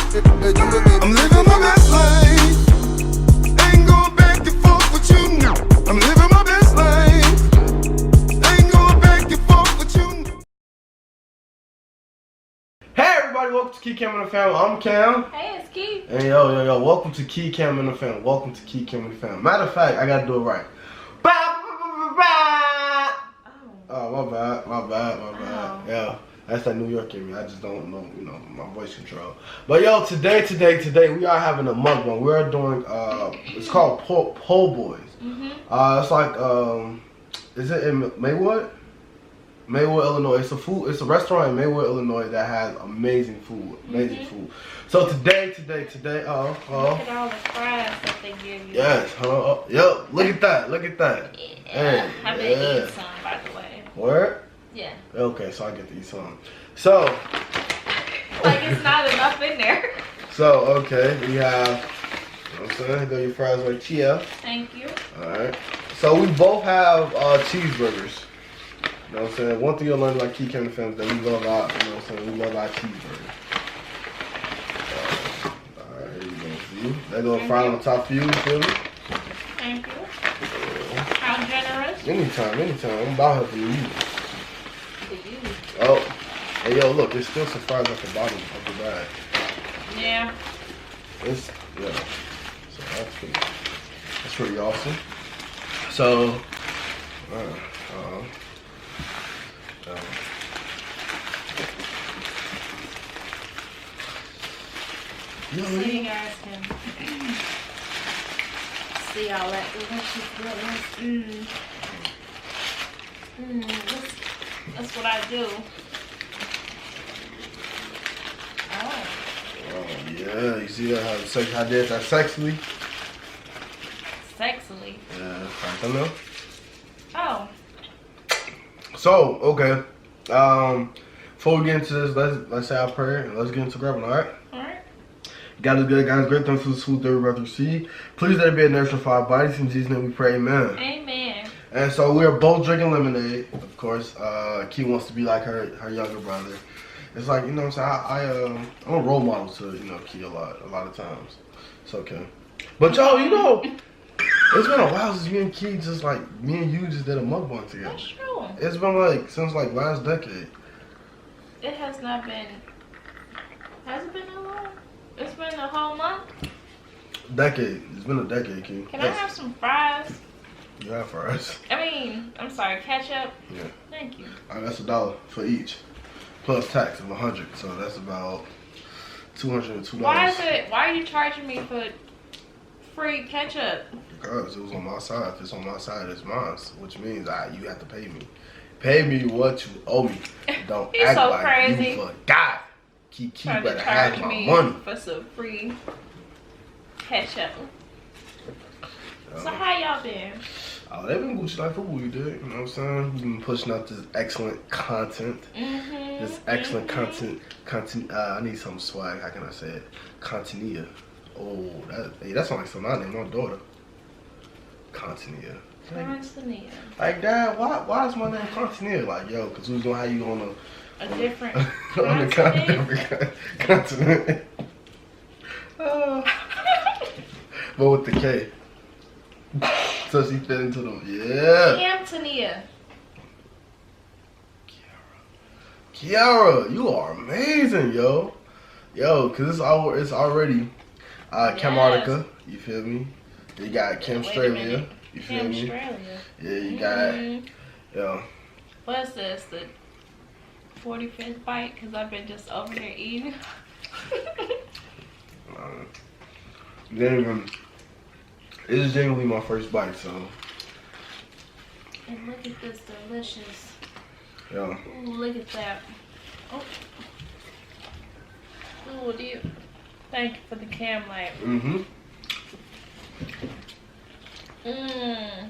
I'm living my best life. Ain't going back and forth with you now. I'm living my best life. Ain't going back and forth with you now. Hey everybody, welcome to Kee Kam and the Family. I'm Cam. Hey, it's Kee. And yo, welcome to Kee Kam and the Family. Welcome to Kee Kam and the Family. Matter of fact, I gotta do it right. Oh, my bad. Oh. Yeah, that's that New York in me. I just don't know, my voice control. But yo, today, we are having a mukbang. We are doing, it's called Po' Boys. It's like, is it in Maywood? Maywood, Illinois. It's a restaurant in Maywood, Illinois that has amazing food. So today, Look at all the fries that they give you. yes, yo, look at that. Yeah. I may eat some, by the way. Word? Yeah. Okay, so I get to eat some. So, like it's not enough in there. So, okay, we have, you know what I'm saying, here go your fries right here. Thank you. Alright. So we both have cheeseburgers. You know what I'm saying? One thing you'll learn about Kee Kam and the Family is that we love our, you know what I'm saying, we love our cheeseburgers. Alright, here you go. See? That little fry on the top for you, you feel me? Thank you. How generous? Anytime. I'm about helping you. To you. Oh. Hey, yo, look, there's still some fries at the bottom of the bag. Yeah. Yeah. So that's pretty awesome. So, so you guys can see all that delicious goodness. That's what I do. Oh yeah, you see how I did that sexily? Sexily? Yeah, I don't know. Oh. So, okay. Before we get into this, let's say our prayer and let's get into grabbing, alright? Alright. God is good, guys. Great thanks for the food that we're about to receive. Please let it be a nourishment for our bodies. In Jesus' name we pray, amen. Amen. And so we are both drinking lemonade, of course. Kee wants to be like her younger brother. It's like, you know what I'm saying, I'm a role model to, Kee a lot of times. It's okay. But yo, it's been a while since me and Kee me and you just did a mukbang together. That's true. It's been since last decade. It has not been, has it been that long? It's been a whole month? Decade. It's been a decade, Kee. Can I have some fries? You have fries. I'm sorry, ketchup? Yeah. Thank you. That's $1 for each. Plus tax of 100, so that's about $202. Why are you charging me for free ketchup? Because it was on my side. If it's on my side, it's mine, which means you have to pay me. Pay me what you owe me. Don't He's act so like crazy. you forgot. Kee Trying better to have charge my me money. for some free ketchup. So how y'all been? They've been Gucci like what we did, you know what I'm saying? We've been pushing out this excellent content. This excellent content. I need some swag, how can I say it? Continia. Oh, that sounds like something I named my daughter. Continia. Continia. Like, Dad, why is my name Continia? Like, yo, because who's gonna have you on a different on the continent. But with the K. So she fit into them. Yeah. Antonia. Kiara, you are amazing, yo. Yo, cause it's already Kamartica, you feel me? You got Camstralia, you feel me? Yeah, you got yo. What's this? The 45th bite? Cause I've been just over here eating. This is genuinely my first bite, so. And look at this delicious. Yeah. Ooh, look at that. Oh. Ooh, thank you for the cam light. Yeah.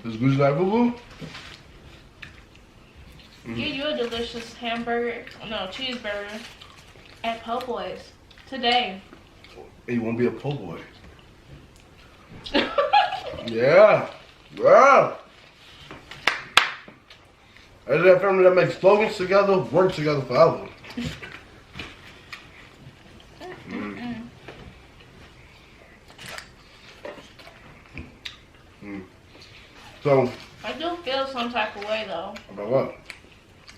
This good like boo-boo? Get you a delicious cheeseburger at Po' Boys today. Hey, you want to be a po' boy? Yeah. Yeah. As that family that makes slogans together, works together forever. So I do feel some type of way though. about what?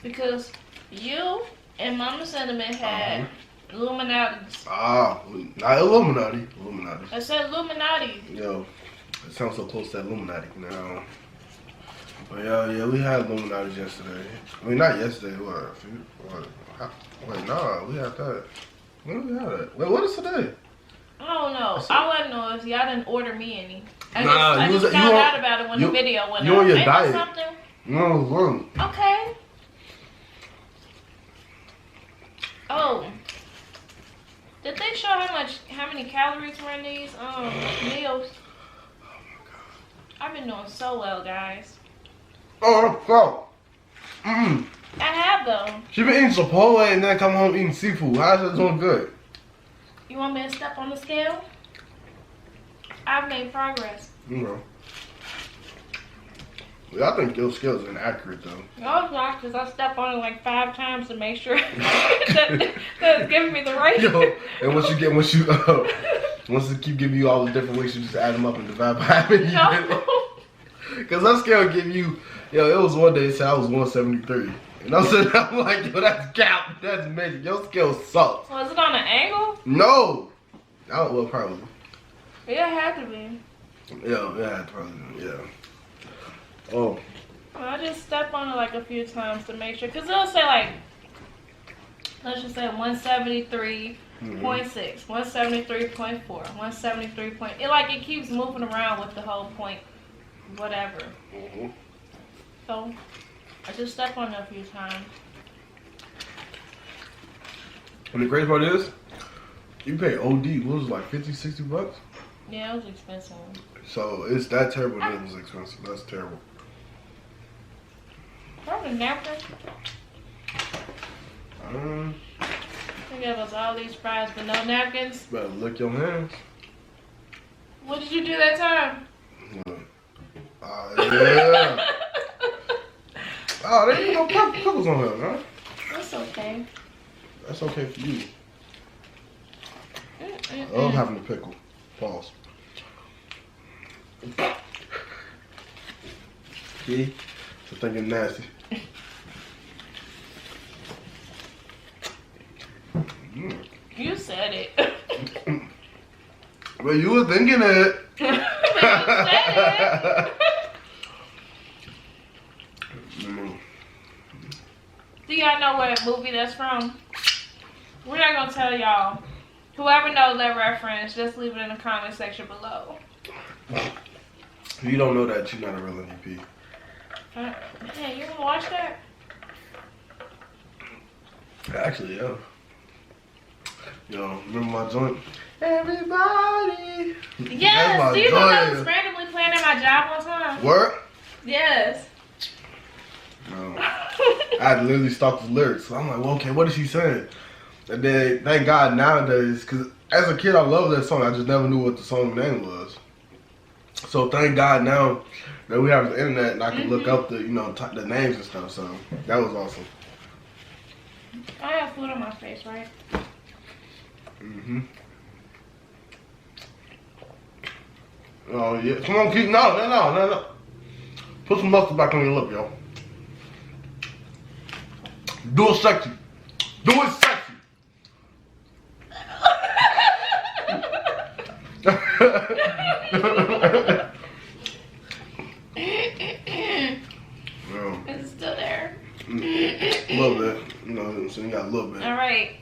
Because you and Mama Sentiment had Illuminati's. Not Illuminati. Illuminati. I said Illuminati. Yo, it sounds so close to Illuminati now. But yeah, we had Illuminati yesterday. I mean, not yesterday. Wait, nah, we had that. When did we have that? Wait, what is today? I don't know. I wouldn't know if y'all didn't order me any. Nah, I just found out about it when the video went You up. on your Ain't diet? that something? No, wrong. Okay. Oh. Did they show how many calories were in these meals? Oh my god. I've been doing so well, guys. Oh, fuck. I have though. She been eating Chipotle and then come home eating seafood. How's that doing good? You want me to step on the scale? I've made progress. Yeah, I think your scale is inaccurate though. No, it's not, because I stepped on it like 5 times to make sure that it's giving me the right. Yo, and once it keep giving you all the different weights, you just add them up and divide by how many you No. did. Because that scale give you, it was one day it said I was 173. And I'm like, yo, that's cap. That's major. Your scale sucks. Was it on an angle? No. Well, probably. Yeah, it had to be. Yeah, probably. Yeah. Oh. Well, I just step on it like a few times to make sure. Because it'll say like, let's just say 173.6, 173.4, 173. It keeps moving around with the whole point, whatever. So, I just step on it a few times. And the crazy part is, you pay OD, what was it, like 50, 60 bucks? Yeah, it was expensive. So it's that terrible that it was expensive. That's terrible. Probably napkin. They gave us all these fries but no napkins. Better lick your hands. What did you do that time? Yeah. Oh, there ain't no pickles on here, huh? That's okay. That's okay for you. I love having a pickle. Pause. See? So thinking nasty. You said it. Well, you were thinking it. You said it. Do y'all know what movie that's from? We're not gonna tell y'all. Whoever knows that reference, just leave it in the comment section below. If you don't know that, you're not a real MVP. Man, you wanna watch that? Actually, yeah. Yo, remember my joint? Everybody. Yes. Do you know that was randomly playing at my job one time? What? Yes. No. I had to literally stop the lyrics. So I'm like, well, okay, what is she saying? And then, thank God nowadays, because as a kid, I loved that song. I just never knew what the song name was. So thank God now that we have the internet and I can look up the, the names and stuff. So that was awesome. I have food on my face, right? Oh, yeah. Come on, keep. No. Put some mustard back on your lip, yo. Do it sexy. Do it sexy. Is it still there? A little bit. So you got a little bit. All right.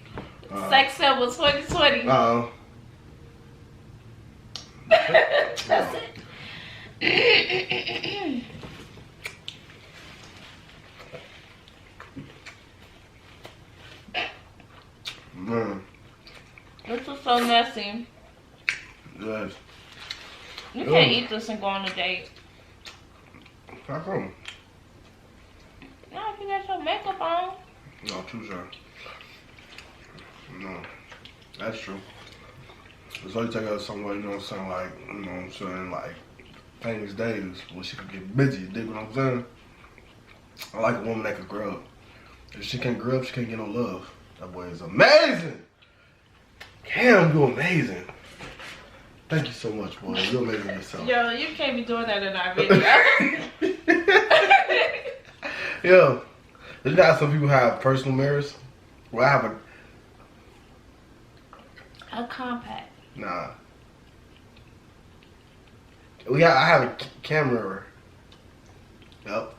Sex symbol 2020. That's it. Man. This is so messy. Yes. You can't eat this and go on a date. How come? No, if you got your makeup on. No, too sure. No. That's true. So you take her somewhere, like, famous days where she could get busy, dig what I'm saying? I like a woman that can grub. If she can't grub, she can't get no love. That boy is amazing. Cam, you amazing. Thank you so much, boy. You're amazing yourself. Yo, you can't be doing that in our video. Yo, you know how some people have personal mirrors? Well, I have a compact. Nah. I have a camera. Yep.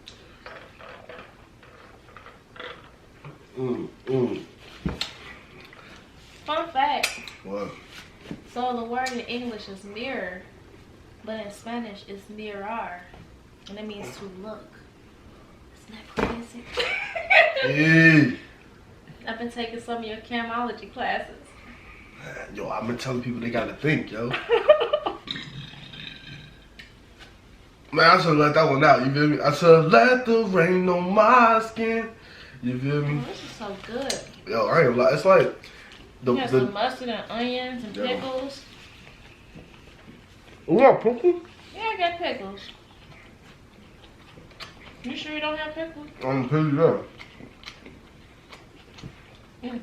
Fun fact. What? So the word in English is mirror, but in Spanish it's mirar, and it means to look. Isn't that crazy? Hey. I've been taking some of your camology classes. Yo, I've been telling people they gotta think, yo. Man, I should let that one out, you feel me? I should let the rain on my skin. You feel me? Oh, this is so good. Yo, I ain't gonna lie. It's like You got some mustard and onions and pickles. You got pickles? Yeah, I got pickles. You sure you don't have pickles? I'm pretty sure. Yeah.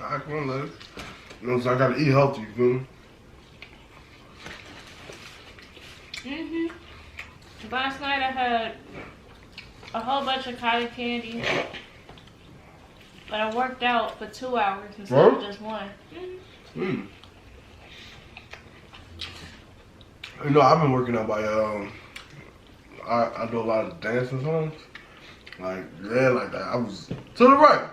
I can't let it. You know, so I gotta eat healthy, you feel me? Last night I had a whole bunch of cotton candy, but I worked out for 2 hours instead of just one. You know, I've been working out by I do a lot of dancing songs. Like, yeah, like that. I was to the right.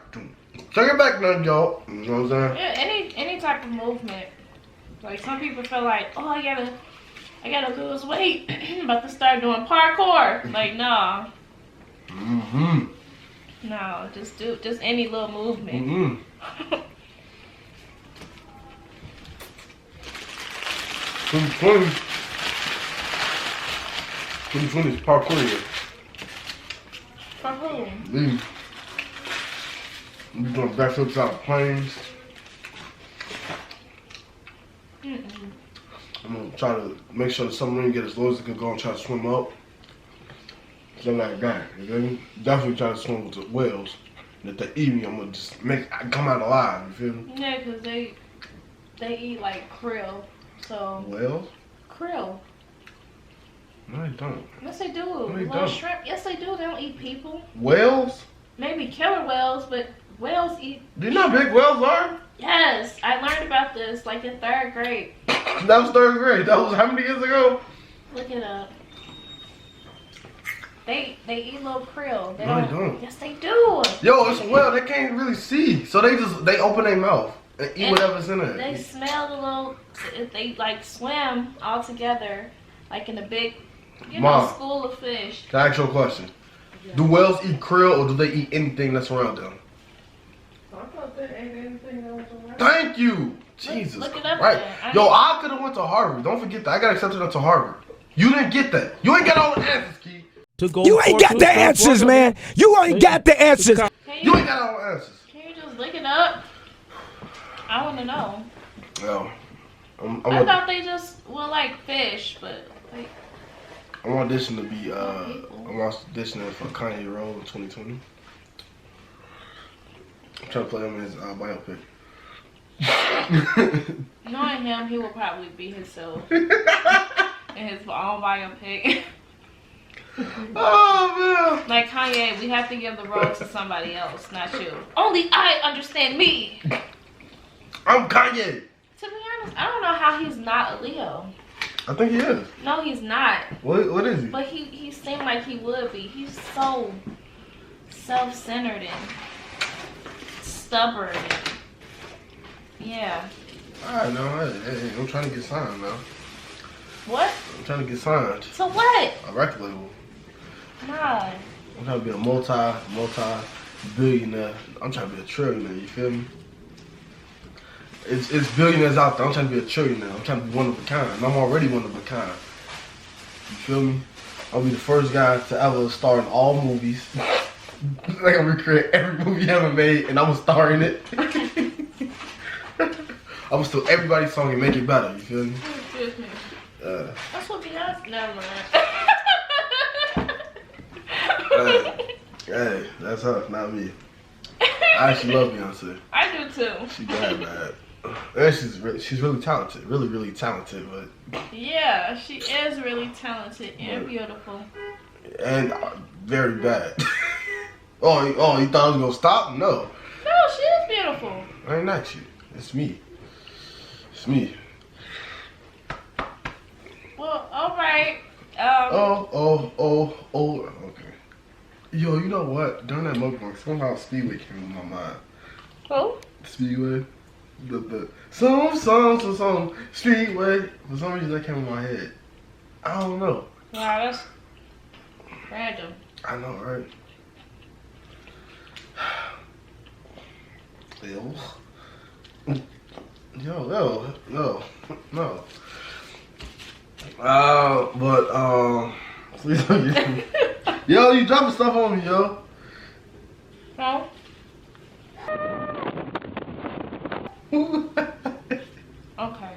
Check it back now, y'all. You know what I'm saying? Yeah, any type of movement. Like some people feel like, oh, I gotta lose weight. I'm about to start doing parkour. Like, no. No, just any little movement. 2020 is parkour year. For who? Me. I'm doing backflips out of planes. I'm gonna try to make sure the submarine get as low as it can go and try to swim up. Something like that, you feel me? Definitely try to swim with the whales. And if they eat me, I'm gonna just come out alive, you feel me? Yeah, because they eat like krill. So Whales? krill. No, they don't. Yes, they do. No, they Little don't. shrimp. Yes, they do. They don't eat people. Whales? Maybe killer whales, but whales eat. Do you know how big whales are? Yes, I learned about this like in 3rd grade. That was 3rd grade. That was how many years ago? Look it up. They eat little krill. No, they don't. Yes, they do. Yo, it's a whale. They can't really see. So they open their mouth and eat whatever's in it. They smell the little. They like swim all together, like in a big, Mom, school of fish. Can I ask you a question? Yeah. Do whales eat krill or do they eat anything that's around them? I thought they ate anything that was around. Thank you. Jesus. Look it up. Right. Yo, I could have went to Harvard. Don't forget that. I got accepted into Harvard. You didn't get that. You ain't got all the answers, Key. You ain't got the answers, man. You ain't got the answers. You ain't got all the answers. Can you just look it up? I want to know. Yo, I thought they just were like fish, but like. I'm auditioning to be, I'm auditioning for Kanye role in 2020. I'm trying to play him in his biopic. Knowing him, he will probably be himself in his own biopic. Oh, man. Like Kanye, we have to give the role to somebody else, not you. Only I understand me. I'm Kanye. To be honest, I don't know how he's not a Leo. I think he is. No, he's not. What is he? But he seemed like he would be. He's so self-centered and stubborn. Yeah. Alright, no, hey, I'm trying to get signed now. What? I'm trying to get signed. So what? A record label. Nah. I'm trying to be a multi-billionaire. I'm trying to be a trillionaire, you feel me? It's billionaires out there. I'm trying to be a trillionaire. I'm trying to be one of a kind. And I'm already one of a kind. You feel me? I'll be the first guy to ever star in all movies. I'm gonna recreate every movie ever made, and I'm gonna star in it. I'm gonna steal everybody's song and make it better. You feel me? Excuse me. That's what Beyonce. Never mind. Hey, that's her, not me. I actually love Beyonce. I do too. She bad. And she's really talented. Really talented, but Yeah, she is really talented and beautiful. and very bad. Oh, you thought I was gonna stop? No. No, she is beautiful. I ain't not you. It's me. It's me. Well, alright. Okay. Yo, you know what? During that mukbang, somehow Speedway came in my mind. Who? Speedway. The some Speedway. For some reason that came in my head. I don't know. Wow, that's random. I know, right? No. Please don't get me. Yo, you dropping stuff on me, yo. No? Okay.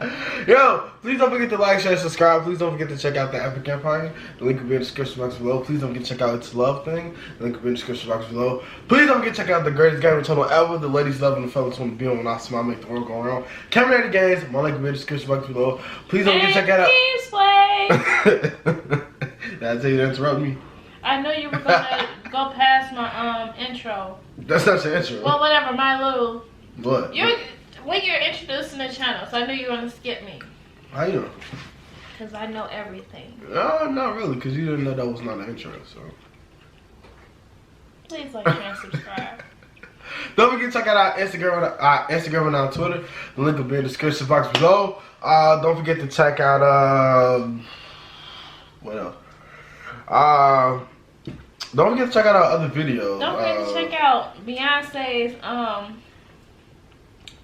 Yo, please don't forget to like, share, subscribe. Please don't forget to check out the Epic Empire. The link will be in the description box below. Please don't forget to check out It's Love thing. The link will be in the description box below. Please don't forget to check out the greatest gaming channel ever. The ladies love and the fellas want to be on when I smile, make the world go around. Kaminator Gamez. My link will be in the description box below. Please don't forget to check that out. Did I tell you to interrupt me? I know you were gonna go past my intro. That's not your intro. Well, whatever. My little. What? When you're introducing the channel, so I knew you were gonna skip me. How you know? Cause I know everything. No, not really, because you didn't know that was not an intro, so. Please like, share, and subscribe. Don't forget to check out our Instagram and our Twitter. The link will be in the description box below. Don't forget to check out what else? Don't forget to check out our other videos. Don't forget to check out Beyonce's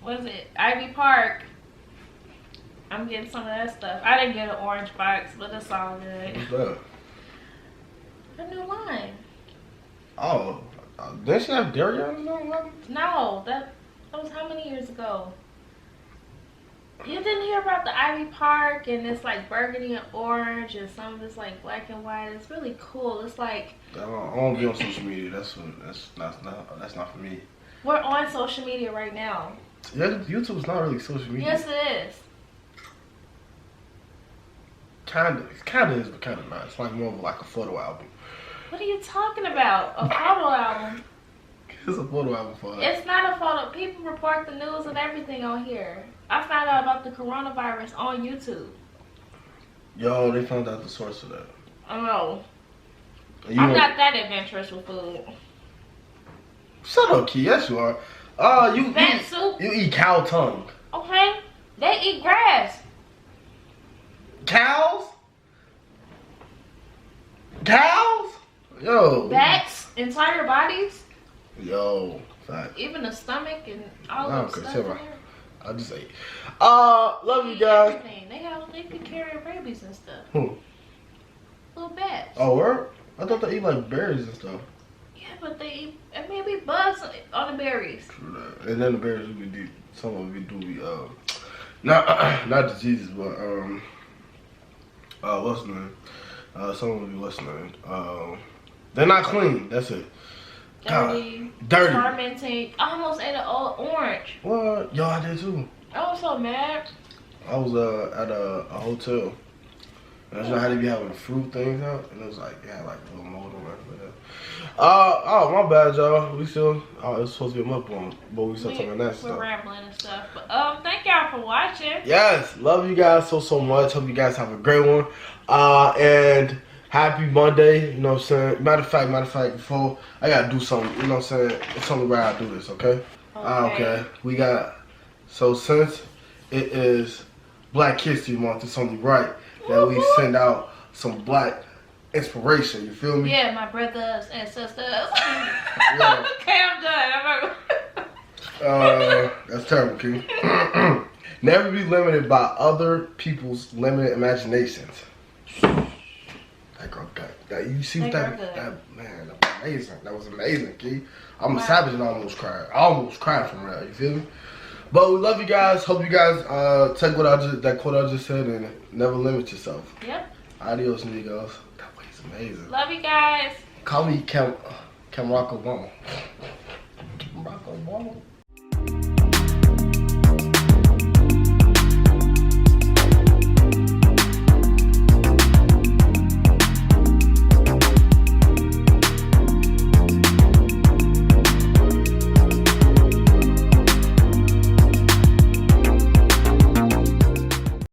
what is it? Ivy Park. I'm getting some of that stuff. I didn't get an orange box, but it's all good. What's that? A new line. Oh, didn't she have dairy on it? No, that was how many years ago? You didn't hear about the Ivy Park and it's like burgundy and orange and some of it's like black and white. It's really cool. It's like I don't be on social media. That's not for me. we're on social media right now. Yeah, YouTube's not really social media. Yes, it is. Kinda is, but kinda not. It's like more of like a photo album. What are you talking about? A photo album? It's a photo album for us. It's not a photo. People report the news and everything on here. I found out about the coronavirus on YouTube. Yo, they found out the source of that. I know. I'm not that adventurous with food. Shut up, Key. Yes, you are. Vet soup. You eat cow tongue. Okay. They eat grass. Cows? Cows? Yo. Bats, entire bodies, Yo. Fact. even the stomach and all I that don't stuff. care. In there. I just ate. Love you guys. Everything. They can carry rabies and stuff. Who? Little bats. Oh, where? I thought they eat like berries and stuff. Yeah, but they eat maybe bugs on the berries. True that. And then the berries we do. Some of it do be not diseases, but what's the name? Some of it be what's the name? They're not clean. That's it. Dirty. Dirty. Fermenting. I almost ate an old orange. What? Yo, I did too. I was so mad. I was at a hotel. And you know how they be having the fruit things out? And it was like, it had like a little mold on it. Oh, my bad, y'all. We still, it's supposed to be a mukbang, but we still talking that stuff. We're rambling and stuff. But thank y'all for watching. Yes, love you guys so much. Hope you guys have a great one. And happy Monday, you know what I'm saying? Matter of fact, before I gotta do something, you know what I'm saying? It's only right I do this, okay? Okay. We got, so since it is Black History Month, it's only right that we send out some black inspiration, you feel me? Yeah, my brothers and sisters. Yeah. Okay, I'm done. That's terrible, King. Never be limited by other people's limited imaginations. That girl got that. You see what that man, that was amazing. That was amazing, Key. I'm a savage and I almost cried. I almost cried from that, you feel me? But we love you guys. Hope you guys take that quote I just said and never limit yourself. Yep. Adios, amigos. That was amazing. Love you guys. Call me Cam Rock Obama. Cam Rock Obama.